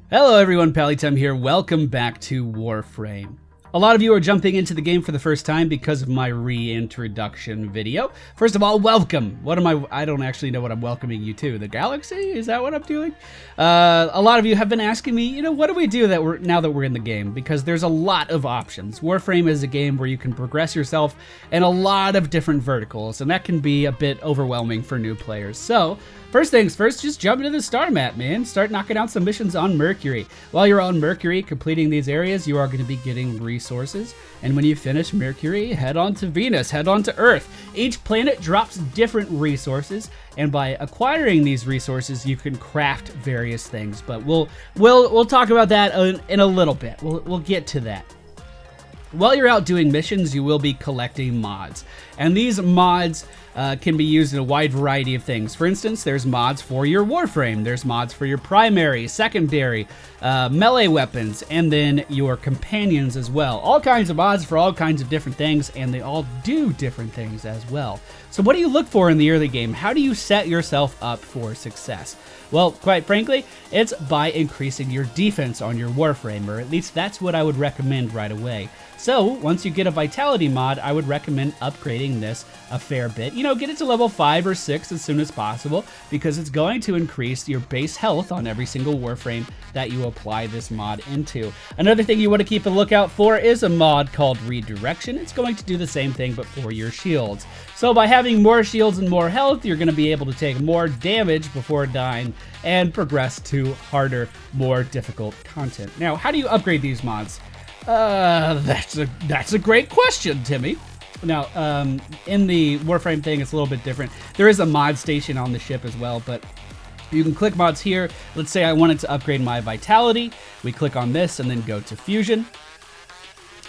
Hello everyone, Pallytime here. Welcome back to Warframe. A lot of you are jumping into the game for the first time because of my reintroduction video. First of all, welcome. I don't actually know what I'm welcoming you to. The galaxy? Is that what I'm doing? A lot of you have been asking me, what do we do now that we're in the game? Because there's a lot of options. Warframe is a game where you can progress yourself in a lot of different verticals, and that can be a bit overwhelming for new players. So, first things first, just jump into the star map, man. Start knocking out some missions on Mercury. While you're on Mercury, completing these areas, you are going to be getting resources. And when you finish Mercury, head on to Venus, head on to Earth. Each planet drops different resources, and by acquiring these resources, you can craft various things. But we'll talk about that in a little bit. We'll get to that. While you're out doing missions, you will be collecting mods. And these mods can be used in a wide variety of things. For instance, there's mods for your Warframe, there's mods for your primary, secondary, melee weapons, and then your companions as well. All kinds of mods for all kinds of different things, and they all do different things as well. So what do you look for in the early game? How do you set yourself up for success? Well, quite frankly, it's by increasing your defense on your Warframe, or at least that's what I would recommend right away. So, once you get a Vitality mod, I would recommend upgrading this a fair bit. Get it to level 5 or 6 as soon as possible, because it's going to increase your base health on every single Warframe that you apply this mod into. Another thing you want to keep a lookout for is a mod called Redirection. It's going to do the same thing, but for your shields. So by having more shields and more health, you're going to be able to take more damage before dying and progress to harder, more difficult content. Now, how do you upgrade these mods? That's a great question, Timmy. Now, in the Warframe thing, it's a little bit different. There is a mod station on the ship as well, but you can click mods here. Let's say I wanted to upgrade my Vitality. We click on this and then go to Fusion.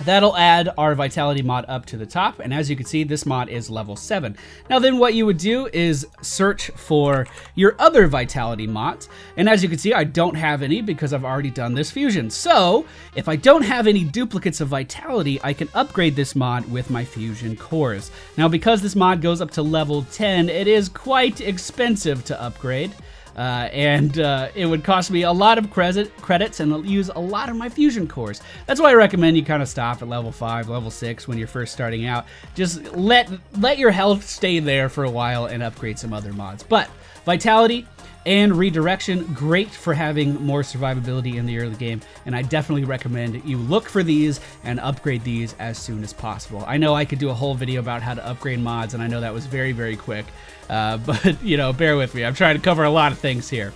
That'll add our Vitality mod up to the top, and as you can see, this mod is level 7. Now then what you would do is search for your other Vitality mods, and as you can see, I don't have any because I've already done this Fusion. So, if I don't have any duplicates of Vitality, I can upgrade this mod with my Fusion cores. Now because this mod goes up to level 10, it is quite expensive to upgrade. And it would cost me a lot of credits and use a lot of my Fusion cores. That's why I recommend you kind of stop at level 5, level 6 when you're first starting out. Just let your health stay there for a while and upgrade some other mods. But Vitality and Redirection, great for having more survivability in the early game, and I definitely recommend you look for these and upgrade these as soon as possible. I know I could do a whole video about how to upgrade mods, and I know that was very, very quick, but bear with me. I'm trying to cover a lot of things here.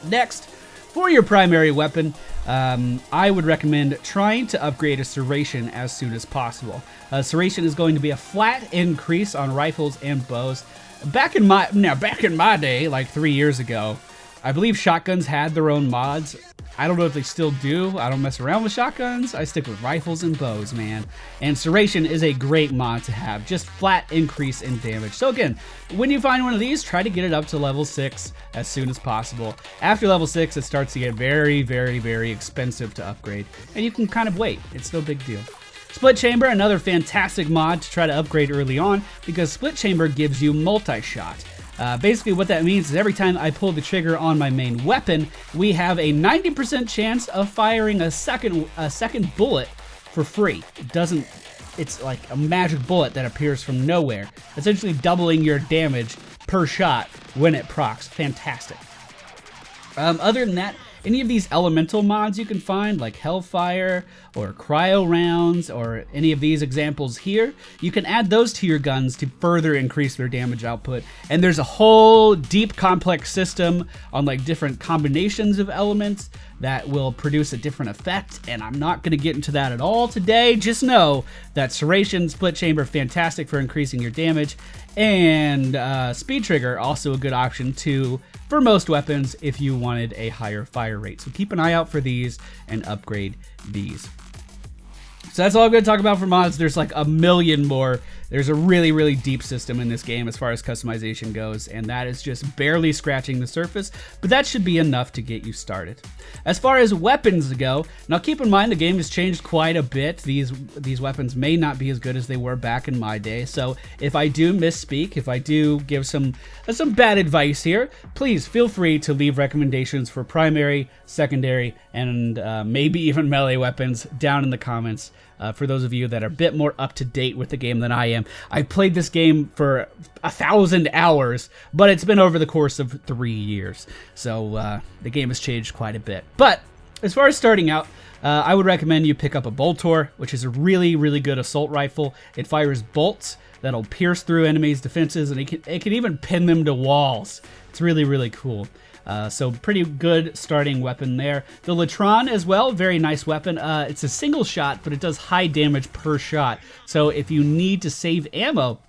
Next, for your primary weapon, I would recommend trying to upgrade a Serration as soon as possible. Serration is going to be a flat increase on rifles and bows. Back in my day, like 3 years ago, I believe shotguns had their own mods. I don't know if they still do. I don't mess around with shotguns. I stick with rifles and bows, man. And Serration is a great mod to have. Just flat increase in damage. So again, when you find one of these, try to get it up to level 6 as soon as possible. After level 6, it starts to get very, very, very expensive to upgrade. And you can kind of wait. It's no big deal. Split Chamber, another fantastic mod to try to upgrade early on, because Split Chamber gives you multi-shot. Basically what that means is every time I pull the trigger on my main weapon, we have a 90% chance of firing a second bullet for free. It's like a magic bullet that appears from nowhere, essentially doubling your damage per shot when it procs. Fantastic. Other than that, any of these elemental mods you can find, like Hellfire or Cryo Rounds or any of these examples here, you can add those to your guns to further increase their damage output. And there's a whole deep complex system on like different combinations of elements that will produce a different effect, and I'm not going to get into that at all today. Just know that Serration, Split Chamber, fantastic for increasing your damage, and Speed Trigger, also a good option too for most weapons if you wanted a higher fire rate. So keep an eye out for these and upgrade these. So that's all I'm going to talk about for mods. There's like a million more There's a really, really deep system in this game as far as customization goes, and that is just barely scratching the surface, but that should be enough to get you started. As far as weapons go, now keep in mind the game has changed quite a bit. These weapons may not be as good as they were back in my day, so if I do misspeak, if I do give some bad advice here, please feel free to leave recommendations for primary, secondary, and maybe even melee weapons down in the comments. For those of you that are a bit more up to date with the game than I am. I played this game for 1,000 hours, but it's been over the course of 3 years. So the game has changed quite a bit. But as far as starting out, I would recommend you pick up a Boltor, which is a really, really good assault rifle. It fires bolts that'll pierce through enemies' defenses, and it can even pin them to walls. It's really, really cool. So pretty good starting weapon there. The Latron as well, very nice weapon. It's a single shot, but it does high damage per shot. So if you need to save ammo,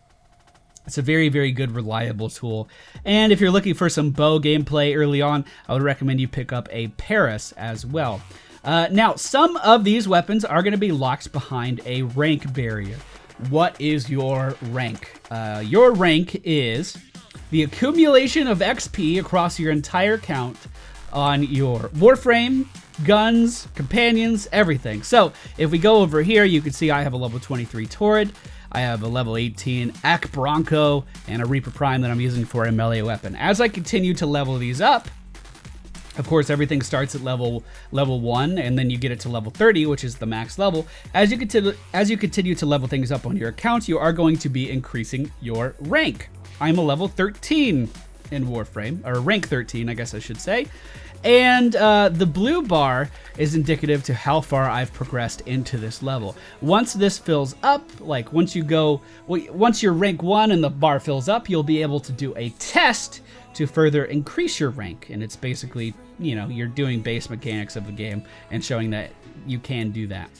it's a very, very good, reliable tool. And if you're looking for some bow gameplay early on, I would recommend you pick up a Paris as well. Now, some of these weapons are going to be locked behind a rank barrier. What is your rank? Your rank is the accumulation of XP across your entire count on your Warframe, guns, companions, everything. So if we go over here, you can see I have a level 23 Torrid, I have a level 18 Ak Bronco, and a Reaper Prime that I'm using for a melee weapon. As I continue to level these up, of course, everything starts at level 1, and then you get it to level 30, which is the max level. As you continue to level things up on your account, you are going to be increasing your rank. I'm a level 13 in Warframe, or rank 13, I guess I should say. And the blue bar is indicative to how far I've progressed into this level. Once this fills up, like once you're rank 1 and the bar fills up, you'll be able to do a test to further increase your rank. And it's basically, you know, you're doing base mechanics of the game and showing that you can do that.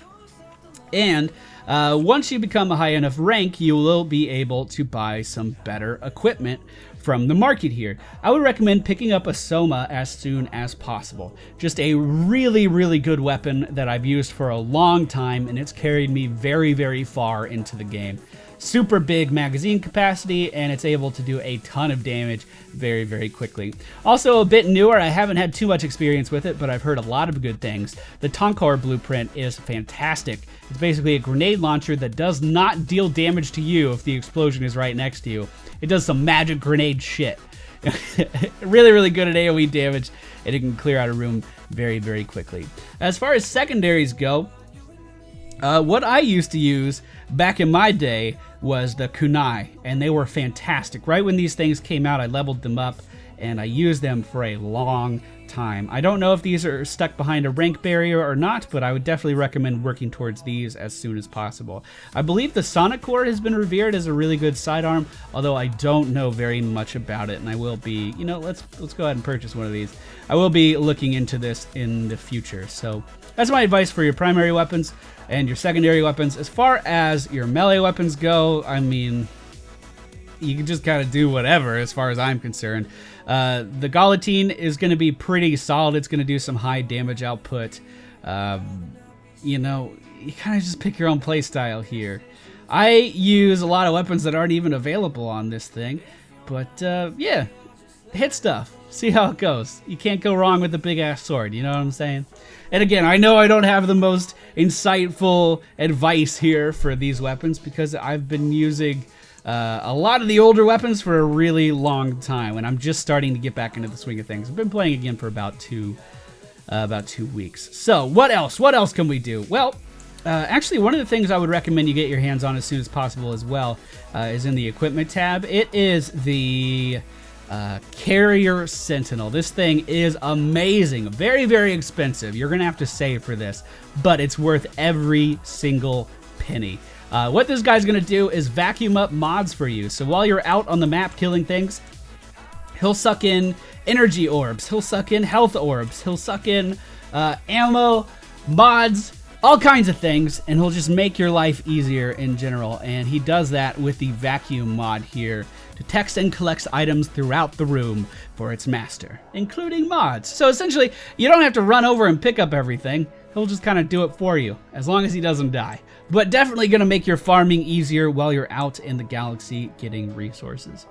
And once you become a high enough rank, you will be able to buy some better equipment from the market here. I would recommend picking up a Soma as soon as possible. Just a really, really good weapon that I've used for a long time, and it's carried me very, very far into the game. Super big magazine capacity, and it's able to do a ton of damage very, very quickly. Also a bit newer, I haven't had too much experience with it, but I've heard a lot of good things. The Tonkar blueprint is fantastic. It's basically a grenade launcher that does not deal damage to you if the explosion is right next to you. It does some magic grenade shit. Really, really good at AoE damage, and it can clear out a room very, very quickly. As far as secondaries go, what I used to use back in my day was the kunai, and they were fantastic. Right when these things came out, I leveled them up, and I used them for a long time. I don't know if these are stuck behind a rank barrier or not, but I would definitely recommend working towards these as soon as possible. I believe the Sonic Core has been revered as a really good sidearm, although I don't know very much about it, and I will be, you know, let's go ahead and purchase one of these. I will be looking into this in the future. So that's my advice for your primary weapons and your secondary weapons. As far as your melee weapons go, I mean, you can just kind of do whatever as far as I'm concerned. The Galatine is going to be pretty solid. It's going to do some high damage output. You know, you kind of just pick your own play style here. I use a lot of weapons that aren't even available on this thing. But yeah, hit stuff. See how it goes. You can't go wrong with a big-ass sword, you know what I'm saying? And again, I know I don't have the most insightful advice here for these weapons because I've been using a lot of the older weapons for a really long time, and I'm just starting to get back into the swing of things. I've been playing again for about two weeks. So what else? What else can we do? Well, actually, one of the things I would recommend you get your hands on as soon as possible as well is in the equipment tab. It is the Carrier Sentinel. This thing is amazing. Very, very expensive. You're gonna have to save for this, but it's worth every single penny. What this guy's gonna do is vacuum up mods for you. So while you're out on the map killing things, he'll suck in energy orbs, he'll suck in health orbs, he'll suck in ammo, mods, all kinds of things, and he'll just make your life easier in general. And he does that with the vacuum mod here. Detects and collects items throughout the room for its master, including mods. So essentially, you don't have to run over and pick up everything. He'll just kind of do it for you, as long as he doesn't die. but definitely going to make your farming easier while you're out in the galaxy getting resources.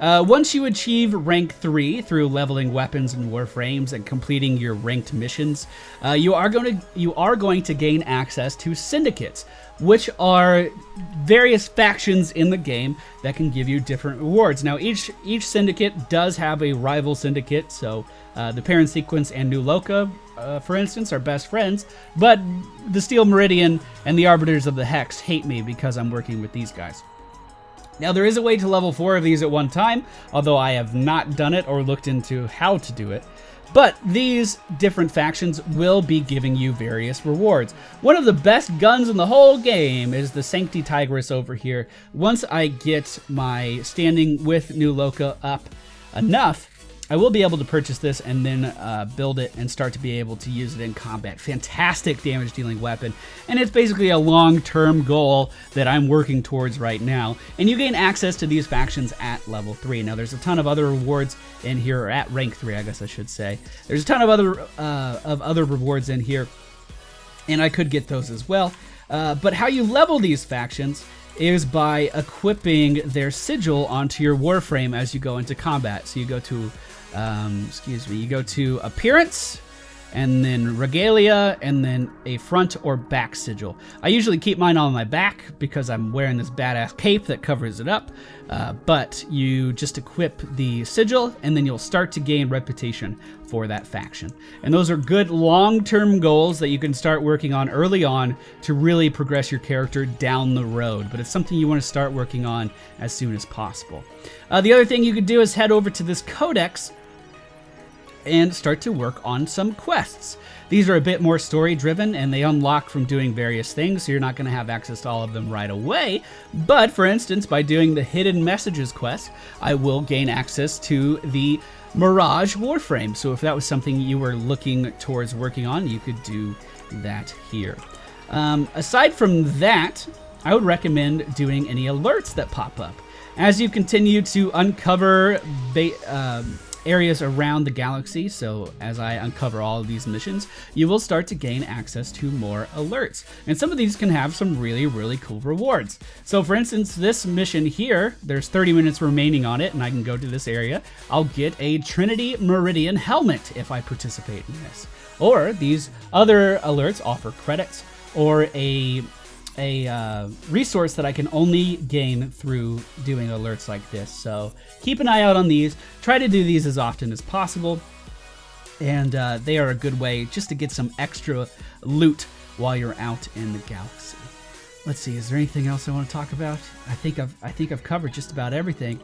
Once you achieve rank 3 through leveling weapons and Warframes and completing your ranked missions, you are going to gain access to syndicates, which are various factions in the game that can give you different rewards. Now, each syndicate does have a rival syndicate, so the Parent Sequence and New Loka, for instance, are best friends, but the Steel Meridian and the Arbiters of the Hex hate me because I'm working with these guys. Now, there is a way to level 4 of these at one time, although I have not done it or looked into how to do it. But these different factions will be giving you various rewards. One of the best guns in the whole game is the Sancti Tigris over here. Once I get my standing with New Loka up enough, I will be able to purchase this and then build it and start to be able to use it in combat. Fantastic damage dealing weapon, and it's basically a long-term goal that I'm working towards right now. And you gain access to these factions at level 3. Now, there's a ton of other rewards in here, or at rank 3, I guess I should say. There's a ton of other rewards in here, and I could get those as well. But how you level these factions is by equipping their sigil onto your Warframe as you go into combat. So you go to you go to appearance, and then regalia, and then a front or back sigil. I usually keep mine on my back because I'm wearing this badass cape that covers it up, but you just equip the sigil, and then you'll start to gain reputation for that faction. And those are good long-term goals that you can start working on early on to really progress your character down the road, but it's something you want to start working on as soon as possible. The other thing you could do is head over to this codex and start to work on some quests. These are a bit more story driven, and they unlock from doing various things, so you're not going to have access to all of them right away. But for instance, by doing the hidden messages quest, I will gain access to the Mirage Warframe. So if that was something you were looking towards working on, you could do that here. Aside from that, I would recommend doing any alerts that pop up. As you continue to uncover areas around the galaxy, so as I uncover all of these missions, you will start to gain access to more alerts. And some of these can have some really, really cool rewards. So for instance, this mission here, there's 30 minutes remaining on it, and I can go to this area. I'll get a Trinity Meridian helmet if I participate in this. Or these other alerts offer credits, or a resource that I can only gain through doing alerts like this. So keep an eye out on these. Try to do these as often as possible, and they are a good way just to get some extra loot while you're out in the galaxy. Let's see, is there anything else I want to talk about? I think I've covered just about everything.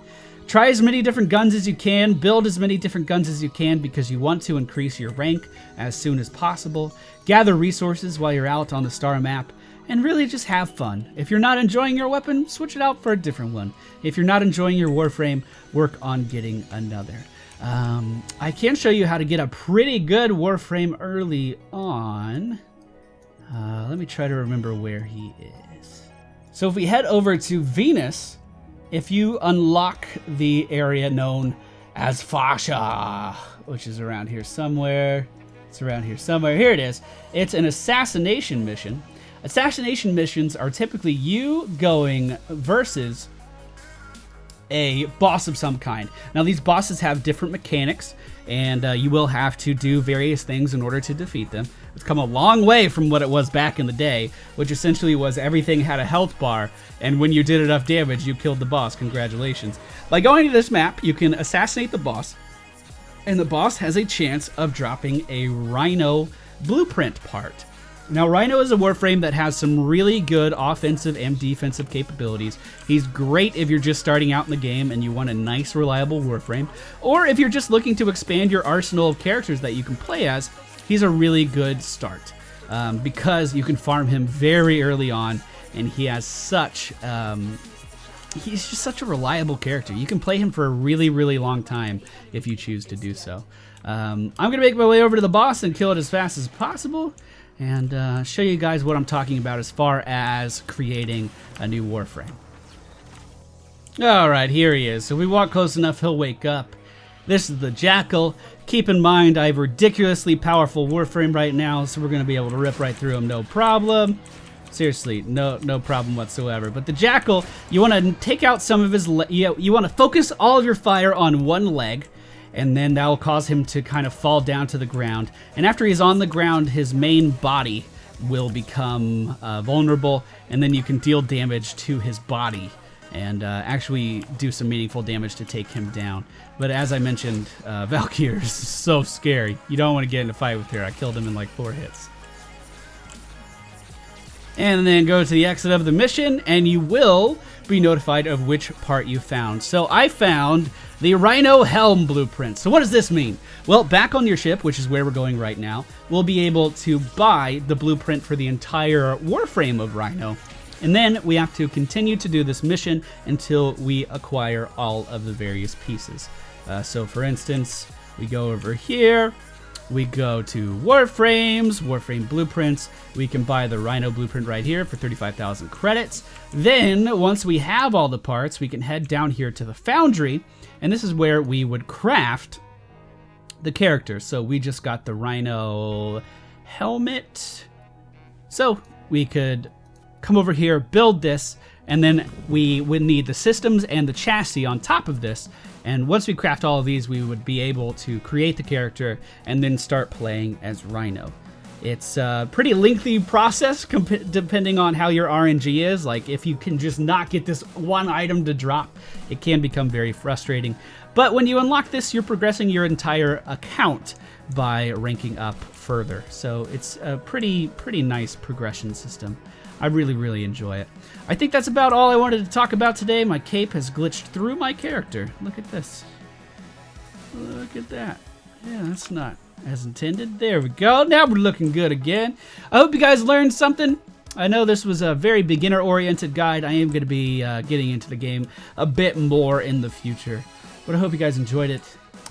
Try as many different guns as you can, build as many different guns as you can because you want to increase your rank as soon as possible. Gather resources while you're out on the star map, and really just have fun. If you're not enjoying your weapon, switch it out for a different one. If you're not enjoying your Warframe, work on getting another. I can show you how to get a pretty good Warframe early on. Let me try to remember where he is. So if we head over to Venus, if you unlock the area known as Fasha, which is around here somewhere. It's around here somewhere. Here it is. It's an assassination mission. Assassination missions are typically you going versus a boss of some kind. Now, these bosses have different mechanics, and you will have to do various things in order to defeat them. It's come a long way from what it was back in the day, which essentially was everything had a health bar, and when you did enough damage, you killed the boss. Congratulations. By going to this map, you can assassinate the boss, and the boss has a chance of dropping a Rhino blueprint part. Now, Rhino is a Warframe that has some really good offensive and defensive capabilities. He's great if you're just starting out in the game and you want a nice, reliable Warframe. Or if you're just looking to expand your arsenal of characters that you can play as, he's a really good start. Because you can farm him very early on, and he has such... he's just such a reliable character. You can play him for a really, really long time if you choose to do so. I'm going to make my way over to the boss and kill it as fast as possible, and show you guys what I'm talking about as far as creating a new Warframe. Alright, here he is. So if we walk close enough, he'll wake up. This is the Jackal. Keep in mind, I have a ridiculously powerful Warframe right now, so we're going to be able to rip right through him, no problem. Seriously, no problem whatsoever. But the Jackal, you want to take out some of his... You want to focus all of your fire on one leg, and then that will cause him to kind of fall down to the ground. And after he's on the ground, his main body will become vulnerable, and then you can deal damage to his body and actually do some meaningful damage to take him down. But as I mentioned, Valkyr is so scary. You don't want to get in a fight with her. I killed him in like 4 hits. And then go to the exit of the mission, and you will be notified of which part you found. So I found the Rhino Helm blueprint. So what does this mean? Well, back on your ship, which is where we're going right now, we'll be able to buy the blueprint for the entire Warframe of Rhino. And then we have to continue to do this mission until we acquire all of the various pieces. So for instance, we go over here. We go to Warframes, Warframe blueprints. We can buy the Rhino blueprint right here for 35,000 credits. Then, once we have all the parts, we can head down here to the Foundry, and this is where we would craft the character. So we just got the Rhino helmet. So we could come over here, build this, and then we would need the systems and the chassis on top of this. And once we craft all of these, we would be able to create the character and then start playing as Rhino. It's a pretty lengthy process depending on how your RNG is. Like if you can just not get this one item to drop, it can become very frustrating. But when you unlock this, you're progressing your entire account by ranking up further. So it's a pretty nice progression system. I really enjoy it. I think that's about all I wanted to talk about today. My cape has glitched through my character. Look at this. Look at that. Yeah, that's not as intended. There we go. Now we're looking good again. I hope you guys learned something. I know this was a very beginner-oriented guide. I am going to be getting into the game a bit more in the future. But I hope you guys enjoyed it.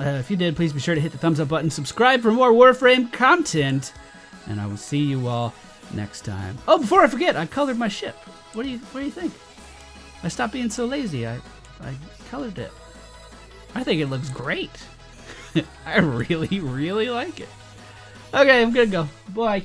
If you did, please be sure to hit the thumbs up button. Subscribe for more Warframe content. And I will see you all next time. Oh, before I forget, I colored my ship. What do you think? I stopped being so lazy. I colored it. I think it looks great. I really like it. Okay, I'm gonna go. Bye.